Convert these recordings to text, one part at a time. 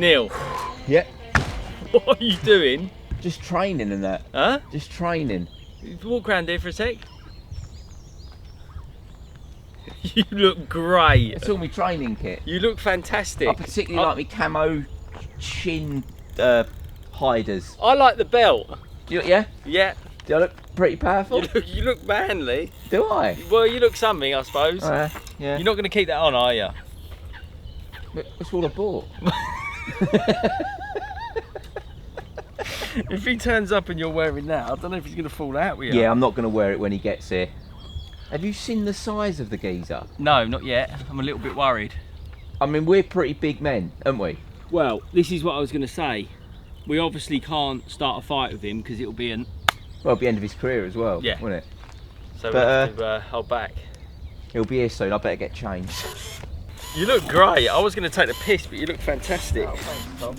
Neil. Yep. What are you doing? Just training and that. Huh? Just training. Walk around here for a sec. You look great. It's all my training kit. You look fantastic. I particularly like my camo chin hiders. I like the belt. Yeah? Yeah. Do I look pretty powerful? You look manly. Do I? Well, you look something, I suppose. Yeah. You're not going to keep that on, are you? It's all I bought. If he turns up and you're wearing that, I don't know if he's going to fall out with you. Yeah, I'm not going to wear it when he gets here. Have you seen the size of the geezer? No, not yet. I'm a little bit worried. I mean, we're pretty big men, aren't we? Well, this is what I was going to say. We obviously can't start a fight with him because it'll be Well, it'll be the end of his career as well, Yeah. won't it? So we'll have to hold back. He'll be here soon, I better get changed. You look great. I was going to take the piss, but you look fantastic. Oh, thanks, Tom.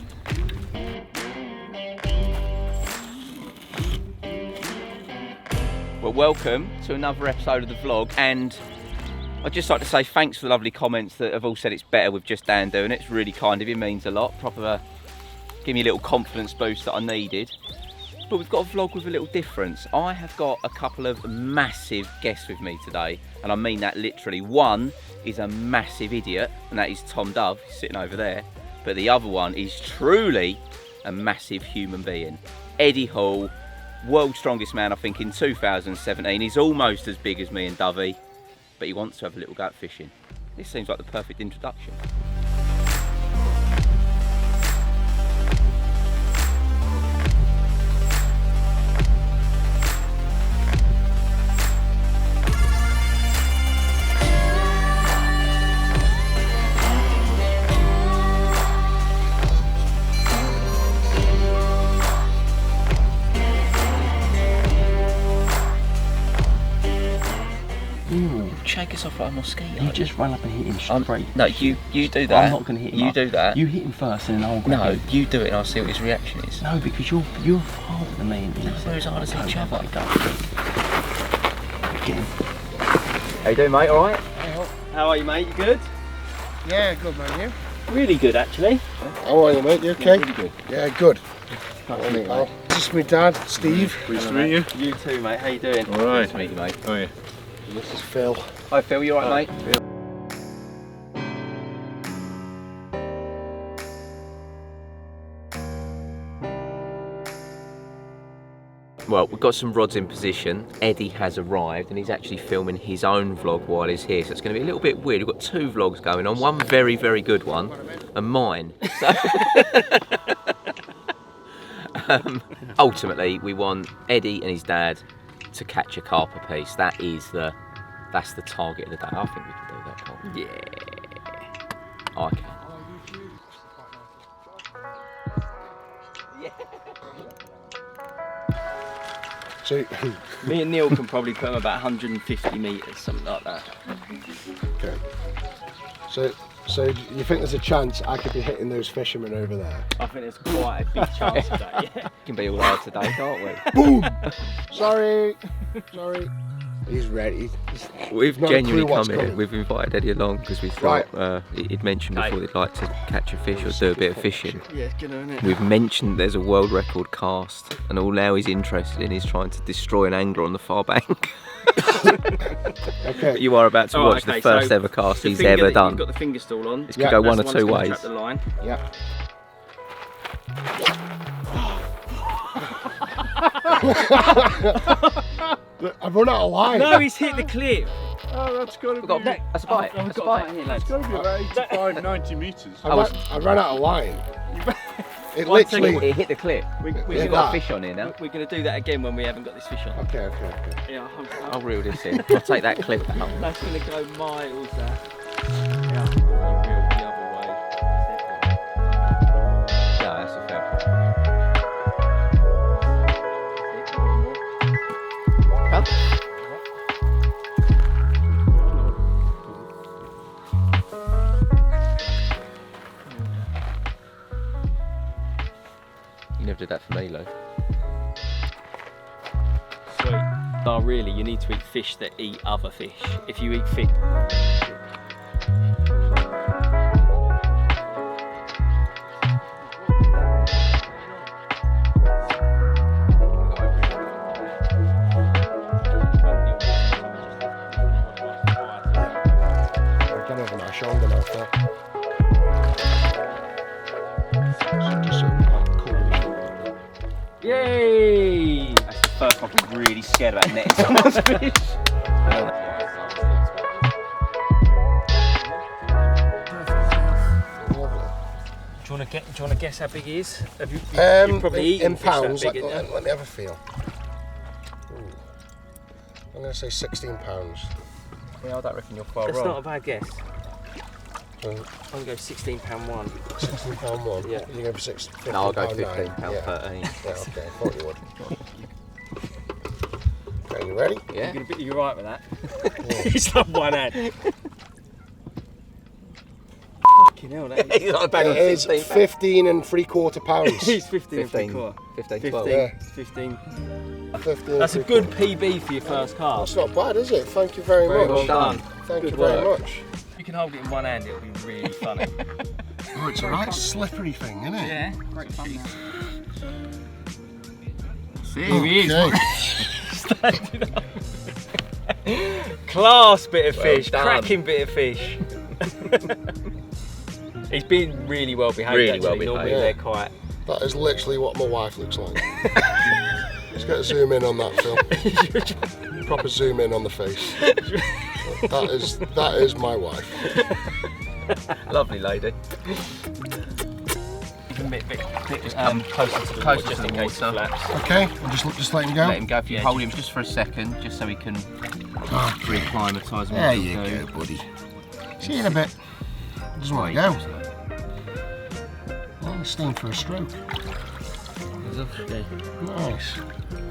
Well, welcome to another episode of the vlog, and I'd just like to say thanks for the lovely comments that have all said it's better with just Dan doing it. It's really kind of you, means a lot. Proper, give me a little confidence boost that I needed. But we've got a vlog with a little difference. I have got a couple of massive guests with me today, and I mean that literally. One is a massive idiot, and that is Tom Dove, sitting over there. But the other one is truly a massive human being. Eddie Hall, world's strongest man, I think, in 2017. He's almost as big as me and Dovey, but he wants to have a little go at fishing. This seems like the perfect introduction. Shake us off like a mosquito. You just run up and hit him straight. No, you do that. I'm not going to hit him. You do that. You hit him first and then I'll grab No, him. you do it and I'll see what his reaction is. No, because you're harder than me. We're as hard as each other. Get him. How you doing, mate? All right? How are you, mate? You good? Yeah, good man, you? Really good, actually. How are you, mate? You okay? Really good. Yeah, good. Nice to meet you, mate. This is my dad, Steve. Pleased to meet you. You too, mate. How you doing? All right. Nice to meet you, mate. Oh, yeah. This is Phil. Hi, Phil. You all right, mate? Well, we've got some rods in position. Eddie has arrived and he's actually filming his own vlog while he's here, so it's going to be a little bit weird. We've got two vlogs going on, one very, very good one, and mine. So ultimately, we want Eddie and his dad to catch a carp apiece. That's the target of the day. I think we can do that, Carp. Yeah, I can. So, Me and Neil can probably put him about 150 metres, something like that. okay. So you think there's a chance I could be hitting those fishermen over there? I think there's quite a big chance of that, yeah. Can be all out today, can't we? Boom! Sorry. He's ready. We've Not a genuinely clue what's come here. coming. We've invited Eddie along because we thought he'd mentioned before they'd like to catch a fish or do a bit of fishing. Yeah, it's good, isn't it? We've mentioned there's a world record cast, and all now he's interested in is trying to destroy an angler on the far bank. Okay. You are about to watch the first ever cast he's ever done. You've got the finger stall on. This could go one or That's two the one ways. that's gonna trap the line. Yeah. I've run out of line. No, he's hit the clip. Oh, that's got to be. That's a bite. That's a bite. Here, lads. It's got to be about 85, 90 metres. I ran out of line. It One literally. It hit the clip. We, We've Yeah, got a that. fish on here now. We're going to do that again when we haven't got this fish on. Okay. Yeah, I'll reel this in. I'll take that clip out. that's going to go miles, that. Yeah. You reel the other way. No, that's a fair point. Huh? You never did that for me, Lou. Sweet. No, really, you need to eat fish that eat other fish. If you eat fish. shoulder now, Phil. Just so cool. Yay! That's the first time I'm really scared about netting someone's fish. Do you want to guess how big he is? Have you probably eaten in fish that pounds, big, let me have a feel. Ooh. I'm going to say 16 pounds. Yeah, I don't reckon you're far That's wrong. not a bad guess. So, I'm going to go £16 one. £16 one? Yeah. You go for £15? No, I'll go £15, yeah. 13. Yeah, okay, I thought you would. Okay, you ready? Yeah. You're right with that. It's not one hand. Fucking hell, that He's not a bag It on is 16 15 3/4 pounds. He's 15 15, 12. Yeah. 15. 15 That's a good PB for your first car. That's not bad, is it? Thank you very much. well done. Thank Good you very work. much. You can hold it in one hand, it'll be really funny. Oh, it's a right slippery thing, isn't it? Yeah, great fun now. See, here he is. Standing up. Class bit of fish, done. cracking bit of fish. He's been really well behaved. Really actually. well behaved. Normally Yeah. they're quite. That is literally what my wife looks like. Let's get a zoom in on that, Phil. Proper zoom in on the face. That is my wife. Lovely lady. You can bit closer to the closer water, to just the in case it water. flaps. Okay, I'll just let him go. Let him go. If you Yeah, hold him just for a second, just so he can re-acclimatise. There you go, buddy. See you in a bit. Doesn't want to go. Oh, he's staying for a stroke. Nice.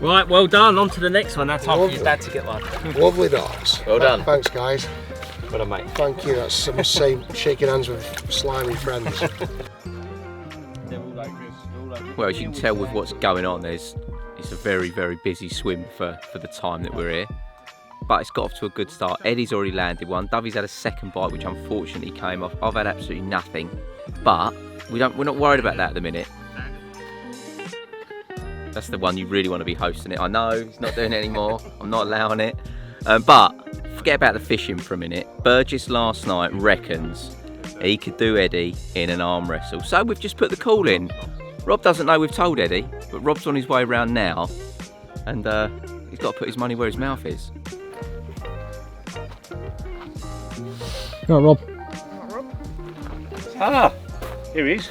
Right, well done. On to the next one. Now time for your dad to get one. Lovely dogs. Well done. Thanks, guys. Well done, mate. Thank you. That's some same shaking hands with slimy friends. Well, as you can tell with what's going on, it's a very, very busy swim for the time that we're here. But it's got off to a good start. Eddie's already landed one. Dovey's had a second bite, which unfortunately came off. I've had absolutely nothing. But we're not worried about that at the minute. That's the one you really want to be hosting it. I know he's not doing it anymore. I'm not allowing it. But forget about the fishing for a minute. Burgess last night reckons he could do Eddie in an arm wrestle. So we've just put the call in. Rob doesn't know we've told Eddie, but Rob's on his way around now, and he's got to put his money where his mouth is. Go on, Rob. Ah, here he is.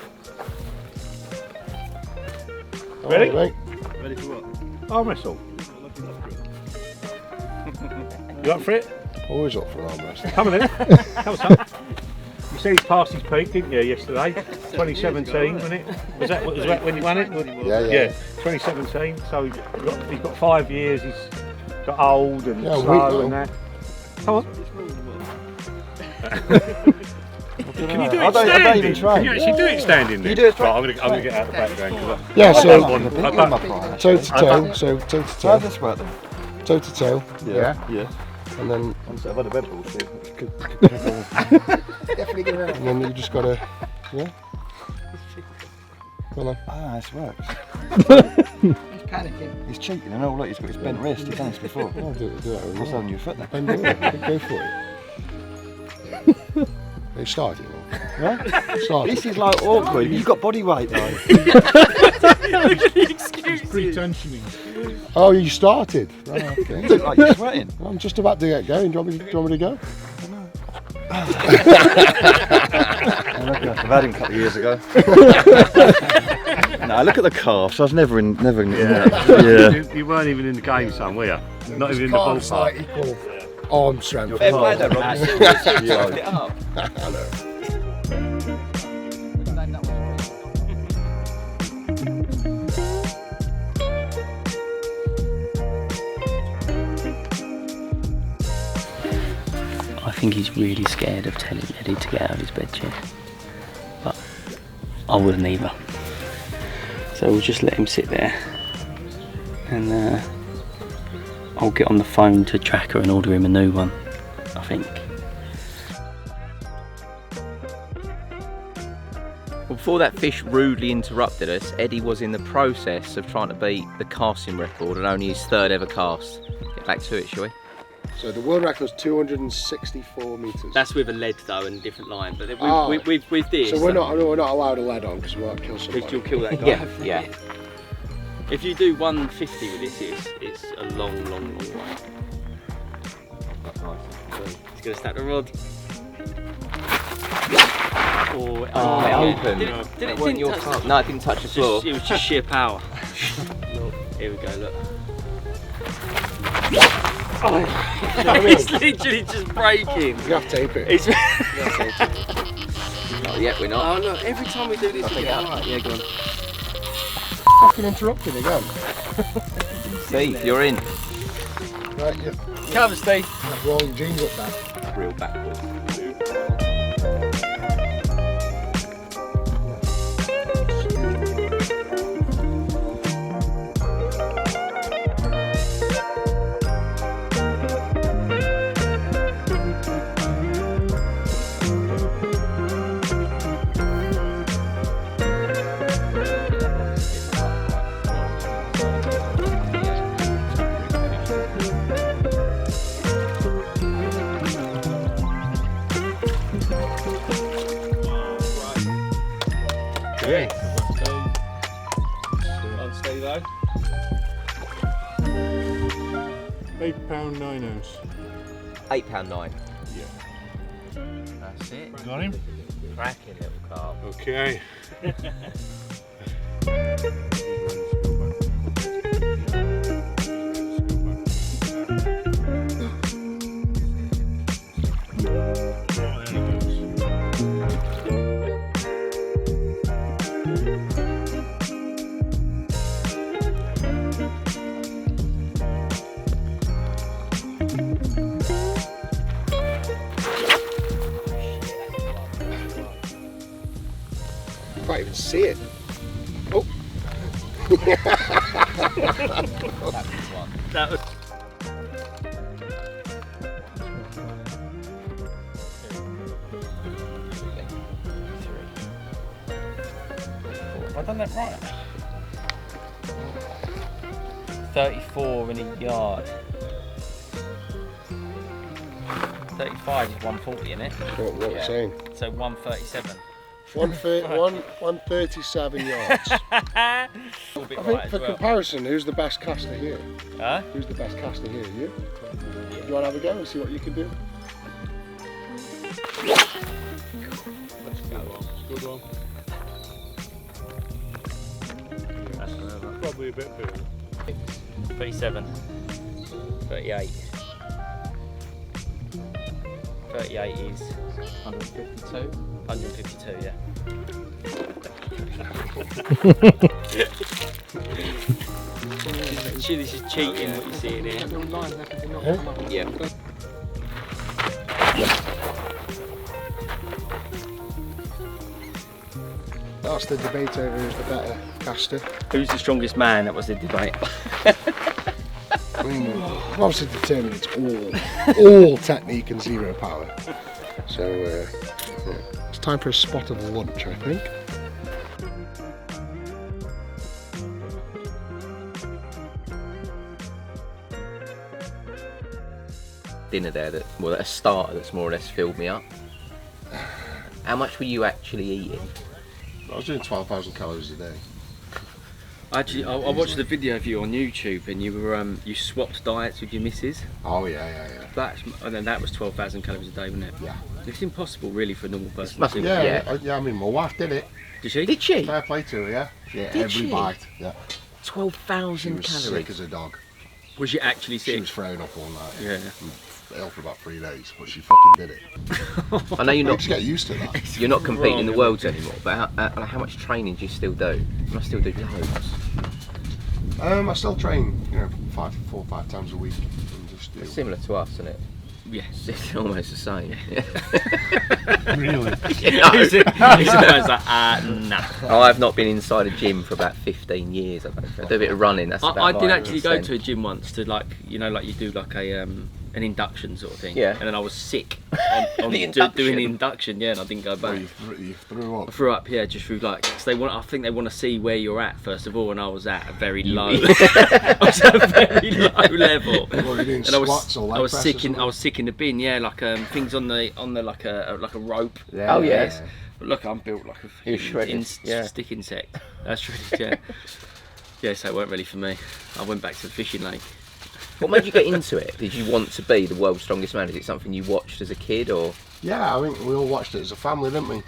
Ready? All right, mate. Ready for what? Arm wrestle. You up for it? Always up for an arm wrestle. Come on then. Come on, son. You said he's past his peak, didn't you, yesterday? 2017, wasn't it? Was that when you won it? Yeah. 2017. So he's got 5 years. He's got old and Yeah, slow weak and that. Come on. Can you do I it don't standing? even try. Can you actually do it standing? Then? You do it Right, I'm gonna get out the background. Yeah, so toe to toe. So toe to How toe. this work then? Toe to toe. Yeah. Yeah. And then I've had a bed bullshit. and then you just gotta. Yeah. Come on. Ah, this works. He's panicking. He's cheating and all. Look, he's got his bent wrist. He's done this before. Oh, do that. What's on your foot then? Bend over. Go for it. They started. Right? Started. This is like awkward. You've got body weight though. Pre-tensioning. Oh, you started. Right, okay. You look like you're sweating. I'm just about to get going. Do you want me to go? I've had him a couple of years ago. No, look at the calves. I was never in. Yeah. You weren't even in the game, son, were you? Not even in the Calves ballpark. like equal arm strength. Fair play though, Rob. You still chopped it up. I know. I think he's really scared of telling Eddie to get out of his bed chair. But I wouldn't either. So we'll just let him sit there. And I'll get on the phone to Tracker and order him a new one, I think. Well, before that fish rudely interrupted us, Eddie was in the process of trying to beat the casting record and only his 3rd ever cast. Get back to it, shall we? So the world record is 264 metres. That's with a lead though and a different line. But with this. So we're not allowed a lead on because we won't kill somebody. Because you'll kill that guy. Yeah. If you do 150 with this, it's a long way. It's gonna stack the rod. Oh, it opened. Did it weren't your touch carp? No, it didn't touch the floor. It was just sheer power. Here we go, look. It's literally just breaking. You have to tape it. It's Oh, yeah, we're not. oh, look, every time we do this, we get out. Yeah, go on. Fucking interrupted again. Steve, you're in. Right, yeah. Cover, Steve. I've rolling jeans up there. Real backwards. Okay. On Steve, though. £8 9 ounce. £8.9. Yeah. That's it. Got him? Cracking little carp. Okay. Can't even see it. Oh. That was. Have I done that right? 34 in a yard. 35 is 140 in it. What we're saying. So 137. 137 yards. I think for comparison, who's the best caster here? Huh? Who's the best caster here? You? You want to have a go and see what you can do? Good one. Probably a bit bigger. 37. 38. 38 is 152. 152, yeah. This is cheating what you see in here. Yeah. That's the debate over who's the better caster. Who's the strongest man? That was the debate. I mean, we've obviously determined it's all technique and zero power. So yeah. It's time for a spot of lunch, I think. Dinner there a starter that's more or less filled me up. How much were you actually eating? I was doing 12,000 calories a day. Actually, I watched the video of you on YouTube, and you were you swapped diets with your missus. Oh yeah. And then that was 12,000 calories a day, wasn't it? Yeah. It's impossible, really, for a normal person. Must to be- do. Yeah. I mean, my wife did it. Did she? Did she? Fair play to her, yeah. Yeah, Did every she? bite. Yeah. She 12,000 was calories. sick as a dog. Was she actually She sick? was throwing up all night. Yeah. Ill for about 3 days, but she fucking did it. I know you're You not. just get used to that. You're not competing in the worlds anymore, but how much training do you still do? You must still do loads. I still train, 4 or 5 times a week. And just do. It's similar to us, isn't it? Yes. It's almost the same. Really? He's almost like, nah. I've not been inside a gym for about 15 years. I do a bit of running. That's about I did my actually go extent. to a gym once to like you do like a an induction sort of thing. Yeah. And then I was sick on The doing the induction. induction, yeah, and I didn't go back. You threw I up. threw up, yeah, just through like, cause I think they want to see where you're at first of all, and I was at a very low, I was at a very low level. What, were you doing And I squats or leg was press or sick in, something? I was sick in the bin, yeah, like things on the like a rope. Yeah, Oh, yes. But look, I'm built like a You're shredded, yeah. stick insect. That's shredded, yeah. Yeah, so it weren't really for me. I went back to the fishing lake. What made you get into it? Did you want to be the world's strongest man? Is it something you watched as a kid, or? Yeah, I think we all watched it as a family, didn't we?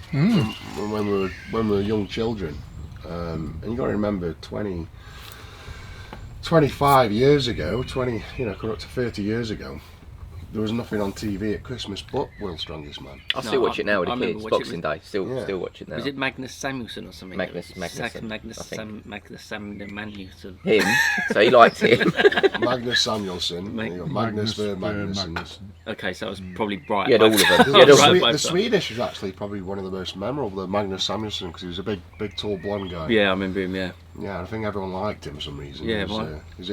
When we were young children. And you got to remember, 25 years ago, coming up to 30 years ago, there was nothing on TV at Christmas but World's Strongest Man. I still watch it now with I the remember kids. watching Boxing Day, still Yeah. watch it now. Was it Magnus Samuelsson or something? Magnus Magnus Magnuson. Samuelsson. Him, so he liked him. Magnus Samuelsson, you got Magnus Ver Magnusson. Okay, so I was probably bright. You had all of them. The, You had all of them. Right, the Swedish was actually probably one of the most memorable, the Magnus Samuelsson, because he was a big, tall, blonde guy. Yeah, I remember him. Yeah. Yeah, I think everyone liked him for some reason. Yeah, he was, he's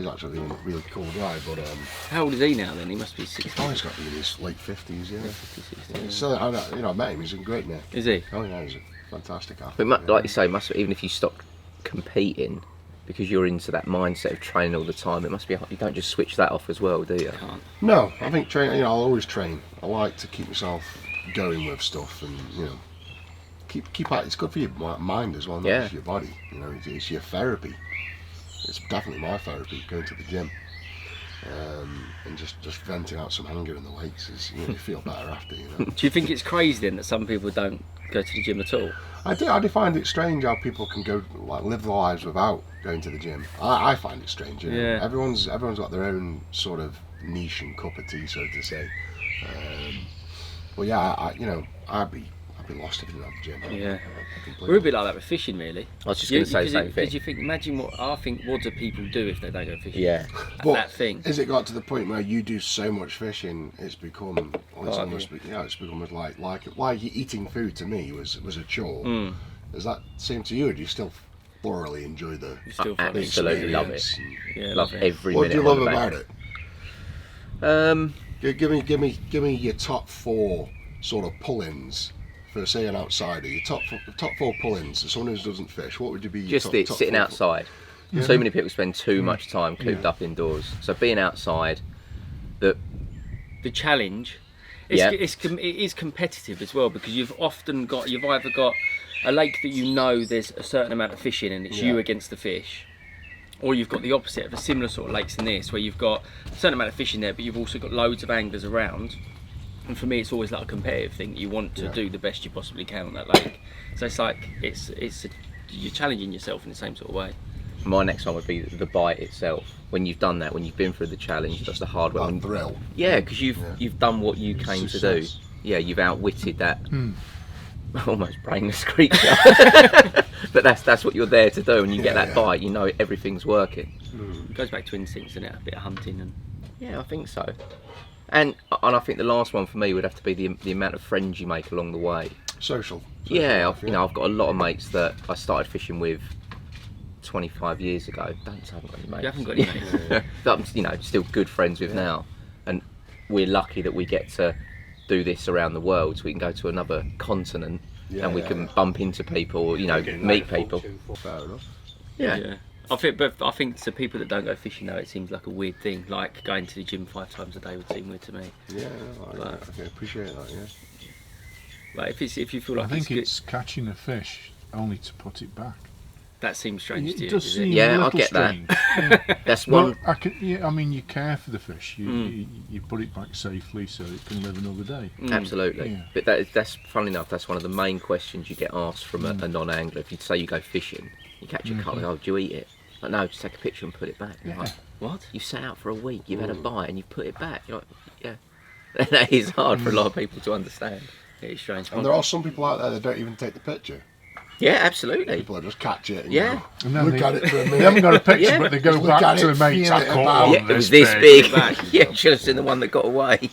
actually a really cool guy, but How old is he now? Then he must be 60. oh, he's got to be in his late 50s, yeah. 50, 60, yeah. So I met him. He's in great nick. Is he? Oh yeah, he's a fantastic athlete. But like you say, even if you stop competing, because you're into that mindset of training all the time, it must be hard. You don't just switch that off as well, do you? Can't. No, I think training. I'll always train. I like to keep myself going with stuff, and keep at. It's good for your mind as well, not Yeah. just your body. It's your therapy. It's definitely my therapy. Going to the gym, and just venting out some anger in the weights is you feel better after. Do you think it's crazy then that some people don't go to the gym at all? I do find it strange how people can go live their lives without going to the gym. I find it strange. Yeah. Everyone's got their own sort of niche and cup of tea, so to say. Well, yeah, I'd be lost if I didn't have the gym. Yeah. Completely. We're a bit like that with fishing, really. I was just going to say the same thing. Because you think, imagine what do people do if they don't go fishing? Yeah. But that thing. Has it got to the point where you do so much fishing, it's become it's Oh, almost it's become like eating food to me was a chore. Mm. Does that seem to you, or do you still thoroughly enjoy the You still I find it. absolutely love it. experience? Yeah, Love it. every What do minute. you love of about it? Give me your top 4 sort of pull-ins for, say, an outsider. Your top 4 pull-ins. Someone who doesn't fish. What would you be? Your Just top sitting 4 outside. So many people spend too much time cooped up indoors. So being outside, The challenge. It is competitive as well, because you've either got a lake that there's a certain amount of fish in and it's you against the fish, or you've got the opposite of a similar sort of lakes than this, where you've got a certain amount of fish in there, but you've also got loads of anglers around. And for me, it's always like a competitive thing. You want to do the best you possibly can on that lake. So it's like you're challenging yourself in the same sort of way. my next one would be the bite itself. When you've done that, when you've been through the challenge, that's the hard one. That thrill. Yeah, because you've done what you came to do. Yeah, you've outwitted that almost brainless creature. But that's what you're there to do. And you get that bite, you know everything's working. It goes back to instincts, isn't it? A bit of hunting and. Yeah, I think so. And I think the last one for me would have to be the amount of friends you make along the way. Social Yeah, life, you know, I've got a lot of mates that I started fishing with 25 years ago. Don't say I haven't got any mates. You haven't got any mates. That I'm, you know, still good friends with now. And we're lucky that we get to do this around the world, so we can go to another continent and we can bump into people, you know, meet people. Fair enough. Yeah. I think to people that don't go fishing though, it seems like a weird thing. Like going to the gym 5 times a day would seem weird to me. Yeah, I can appreciate that. Yeah. Like if you feel like I think good, it's catching a fish only to put it back. that seems strange to It you. does does seem it? Yeah, a I little get that. strange. Yeah. That's Well, one. I mean, you care for the fish. You put it back safely so it can live another day. Absolutely. Yeah. But that's funnily enough, that's one of the main questions you get asked from a non-angler. If you say you go fishing, you catch a carp, oh, do you eat it? Like, no, just take a picture and put it back. You're like, What? you sat out for a week, you've had a bite and you've put it back. You're like, yeah. That is hard for a lot of people to understand. It is strange. And there are some people out there that don't even take the picture. Yeah, absolutely. People that just catch it and Yeah. And then look at it for a minute. They haven't got a picture, Yeah. but they go Just look back at to it, the mates. feel I it caught about. one Yeah, it was this big. Yeah, you should have seen the one that got away.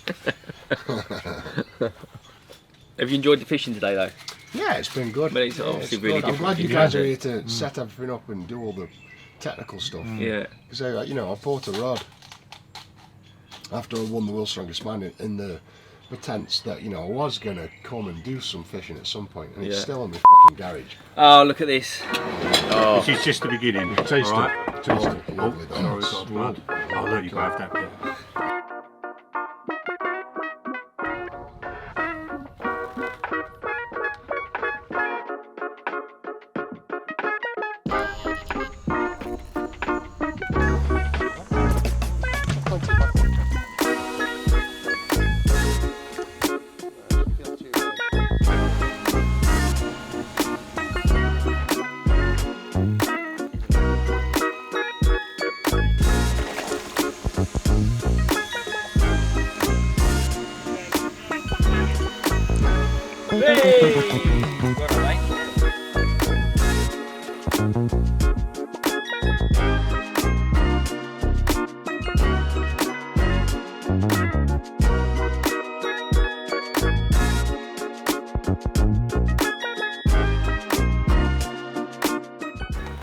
Have you enjoyed the fishing today though? Yeah, it's been good. But it's Yeah, obviously really good. I'm different glad you from guys the are other. here to set everything up and do all the technical stuff. Yeah. Because I bought a rod. after I won the World's Strongest Man in the pretense that, you know, I was going to come and do some fishing at some point, and it's still in my fucking garage. Oh, look at this. Oh. This is just the beginning. Taste All it. right. Taste it. Lovely. Sorry, got blood. Oh, look, you got to have that bit.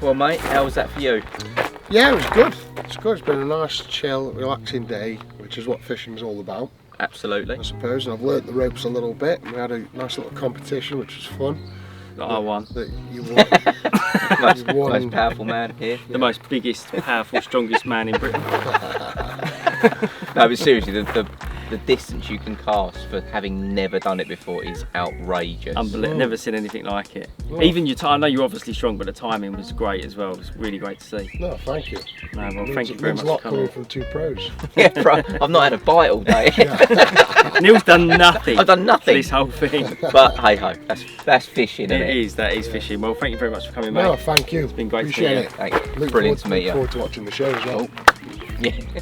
Well, mate, how was that for you? Yeah, it was good. It's good. It's been a nice, chill, relaxing day, which is what fishing's all about, Absolutely. I suppose. And I've learnt the ropes a little bit. We had a nice little competition, which was fun. That I won. That you won. Most powerful man here. The most biggest, powerful, strongest man in Britain. No, but seriously, the distance you can cast for having never done it before is outrageous. Unbelievable. Never seen anything like it. Oh. Even your I know you're obviously strong, but the timing was great as well. It was really great to see. No, thank you. No, well, It thank you very means much a lot for coming. coming from two pros. Yeah, bro, I've not had a bite all day. Neil's done nothing. I've done for nothing. this whole thing. But hey ho, that's fishing, isn't it? That is fishing. Well, thank you very much for coming, mate. No, thank you. It's been great Appreciate to meet it. you. Thanks. Look Brilliant to forward, meet you. Look forward to watching the show as well. Yeah.